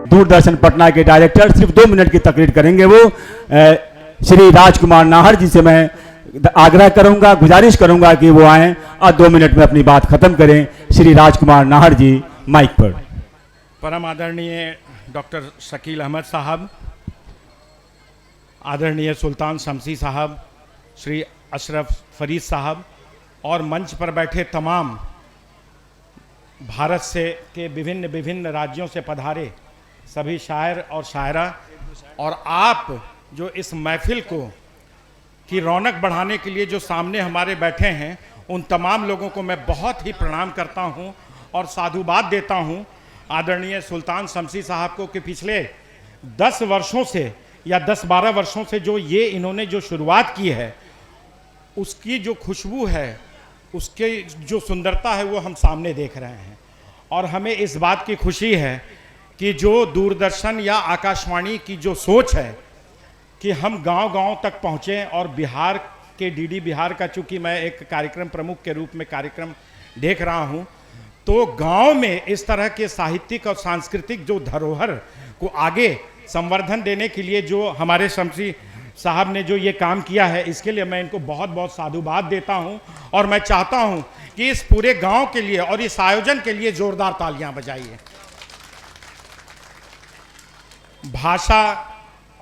दूरदर्शन पटना के डायरेक्टर सिर्फ 2 मिनट की तकरीर करेंगे। वो श्री राजकुमार नाहर जी से मैं आग्रह करूंगा, गुजारिश करूंगा कि वो आएं और 2 मिनट में अपनी बात खत्म करें। श्री राजकुमार नाहर जी माइक पर। परम आदरणीय डॉक्टर शकील अहमद साहब, आदरणीय सुल्तान शमसी साहब, श्री अशरफ फरीद साहब और मंच पर बैठे तमाम भारत से के विभिन्न विभिन्न राज्यों से पधारे सभी शायर और शायरा, और आप जो इस महफिल को की रौनक बढ़ाने के लिए जो सामने हमारे बैठे हैं, उन तमाम लोगों को मैं बहुत ही प्रणाम करता हूं और साधुवाद देता हूं आदरणीय सुल्तान शमसी साहब को कि पिछले 10 वर्षों से या 10-12 वर्षों से जो ये इन्होंने जो शुरुआत की है, उसकी जो खुशबू है, उसके जो सुंदरता है, वो हम सामने देख रहे हैं। और हमें इस बात की खुशी है कि जो दूरदर्शन या आकाशवाणी की जो सोच है कि हम गांव-गांव तक पहुँचें, और बिहार के डीडी बिहार का चूँकि मैं एक कार्यक्रम प्रमुख के रूप में कार्यक्रम देख रहा हूँ, तो गांव में इस तरह के साहित्यिक और सांस्कृतिक जो धरोहर को आगे संवर्धन देने के लिए जो हमारे शमसी साहब ने जो ये काम किया है, इसके लिए मैं इनको बहुत बहुत साधुवाद देता हूं। और मैं चाहता हूं कि इस पूरे गांव के लिए और इस आयोजन के लिए जोरदार तालियां बजाइए। भाषा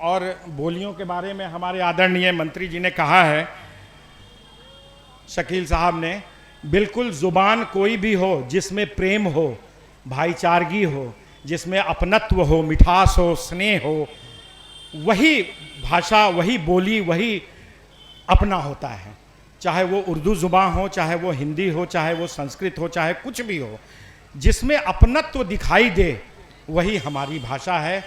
और बोलियों के बारे में हमारे आदरणीय मंत्री जी ने कहा है, शकील साहब ने, बिल्कुल जुबान कोई भी हो जिसमें प्रेम हो, भाईचारगी हो, जिसमें अपनत्व हो, मिठास हो, स्नेह हो, वही भाषा, वही बोली, वही अपना होता है। चाहे वो उर्दू जुबान हो, चाहे वो हिंदी हो, चाहे वो संस्कृत हो, चाहे कुछ भी हो, जिसमें अपनत्व दिखाई दे वही हमारी भाषा है,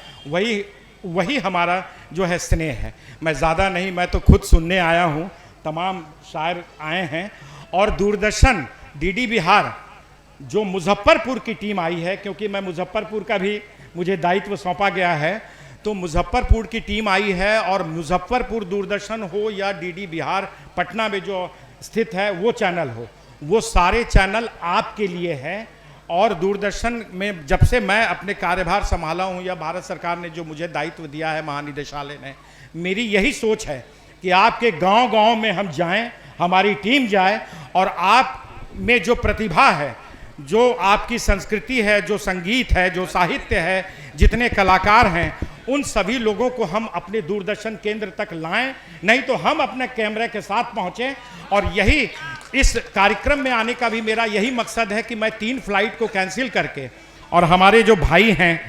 वही हमारा जो है स्नेह है। मैं ज़्यादा नहीं, मैं तो खुद सुनने आया हूँ, तमाम शायर आए हैं। और दूरदर्शन डीडी बिहार जो मुजफ्फरपुर की टीम आई है, क्योंकि मैं मुजफ्फरपुर का भी मुझे दायित्व सौंपा गया है, तो मुजफ्फरपुर की टीम आई है। और मुजफ्फरपुर दूरदर्शन हो या डीडी बिहार पटना में जो स्थित है वो चैनल हो, वो सारे चैनल आपके लिए है। और दूरदर्शन में जब से मैं अपने कार्यभार संभाला हूँ, या भारत सरकार ने जो मुझे दायित्व दिया है महानिदेशालय ने, मेरी यही सोच है कि आपके गांव-गांव में हम जाएं, हमारी टीम जाए, और आप में जो प्रतिभा है, जो आपकी संस्कृति है, जो संगीत है, जो साहित्य है, जितने कलाकार हैं, उन सभी लोगों को हम अपने दूरदर्शन केंद्र तक लाएं। नहीं तो हम अपने कैमरे के साथ पहुंचें। और यही इस कार्यक्रम में आने का भी मेरा यही मकसद है कि मैं 3 फ्लाइट को कैंसिल करके, और हमारे जो भाई हैं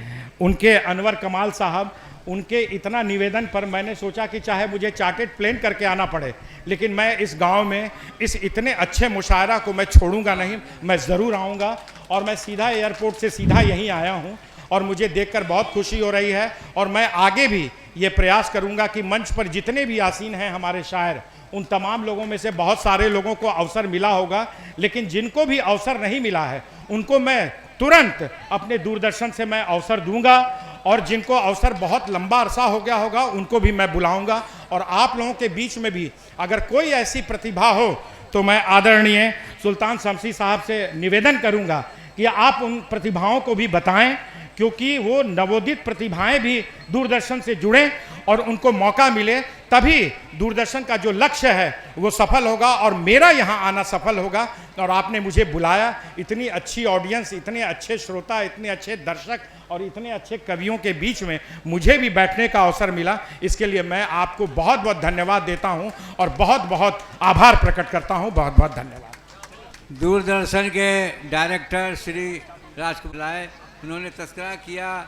उनके अनवर कमाल साहब, उनके इतना निवेदन पर मैंने सोचा कि चाहे मुझे चार्टर्ड प्लेन करके आना पड़े, लेकिन मैं इस गांव में इस इतने अच्छे मुशायरा को मैं छोड़ूंगा नहीं, मैं ज़रूर आऊँगा। और मैं सीधा एयरपोर्ट से सीधा यहीं आया हूँ, और मुझे देखकर बहुत खुशी हो रही है। और मैं आगे भी ये प्रयास करूँगा कि मंच पर जितने भी आसीन हैं हमारे शायर, उन तमाम लोगों में से बहुत सारे लोगों को अवसर मिला होगा, लेकिन जिनको भी अवसर नहीं मिला है उनको मैं तुरंत अपने दूरदर्शन से मैं अवसर दूंगा। और जिनको अवसर बहुत लंबा अरसा हो गया होगा उनको भी मैं बुलाऊंगा। और आप लोगों के बीच में भी अगर कोई ऐसी प्रतिभा हो, तो मैं आदरणीय सुल्तान शमसी साहब से निवेदन करूंगा कि आप उन प्रतिभाओं को भी बताएं, क्योंकि वो नवोदित प्रतिभाएं भी दूरदर्शन से जुड़ें और उनको मौका मिले, तभी दूरदर्शन का जो लक्ष्य है वो सफल होगा और मेरा यहाँ आना सफल होगा। और आपने मुझे बुलाया, इतनी अच्छी ऑडियंस, इतने अच्छे श्रोता, इतने अच्छे दर्शक और इतने अच्छे कवियों के बीच में मुझे भी बैठने का अवसर मिला, इसके लिए मैं आपको बहुत बहुत धन्यवाद देता हूँ और बहुत बहुत आभार प्रकट करता हूँ। बहुत बहुत धन्यवाद। दूरदर्शन के डायरेक्टर श्री राजकुमार, उन्होंने तस्करा किया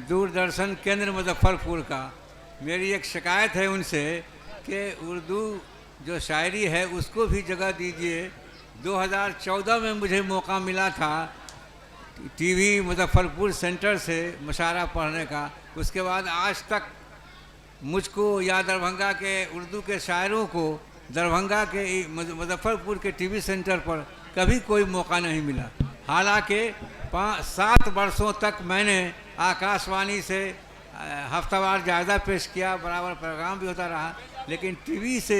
दूरदर्शन केंद्र मुजफ्फरपुर का। मेरी एक शिकायत है उनसे कि उर्दू जो शायरी है उसको भी जगह दीजिए। 2014 में मुझे मौका मिला था टीवी मुजफ्फरपुर सेंटर से मुशायरा पढ़ने का, उसके बाद आज तक मुझको या दरभंगा के उर्दू के शायरों को दरभंगा के मुजफ्फरपुर के टीवी सेंटर पर कभी कोई मौका नहीं मिला। हालांकि 7 वर्षों तक मैंने आकाशवाणी से हफ्तावार जायज़ा पेश किया, बराबर प्रोग्राम भी होता रहा, लेकिन टीवी से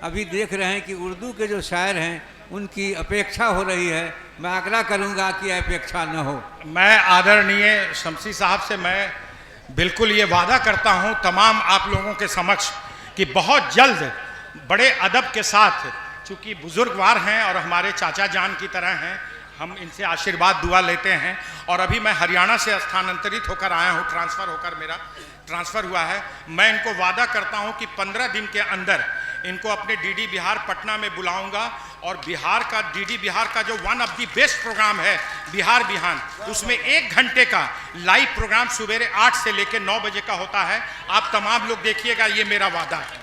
अभी देख रहे हैं कि उर्दू के जो शायर हैं उनकी अपेक्षा हो रही है। मैं आग्रह करूंगा कि अपेक्षा न हो। मैं आदरणीय शमसी साहब से मैं बिल्कुल ये वादा करता हूँ तमाम आप लोगों के समक्ष कि बहुत जल्द बड़े अदब के साथ, चूँकि बुजुर्गवार हैं और हमारे चाचा जान की तरह हैं, हम इनसे आशीर्वाद दुआ लेते हैं। और अभी मैं हरियाणा से स्थानांतरित होकर आया हूँ, ट्रांसफ़र होकर मेरा ट्रांसफ़र हुआ है। मैं इनको वादा करता हूँ कि 15 दिन के अंदर इनको अपने डीडी बिहार पटना में बुलाऊंगा और बिहार का डीडी बिहार का जो one of the best programme है बिहार बिहान, उसमें 1 घंटे का लाइव प्रोग्राम सवेरे 8 से लेकर 9 बजे का होता है। आप तमाम लोग देखिएगा, ये मेरा वादा है।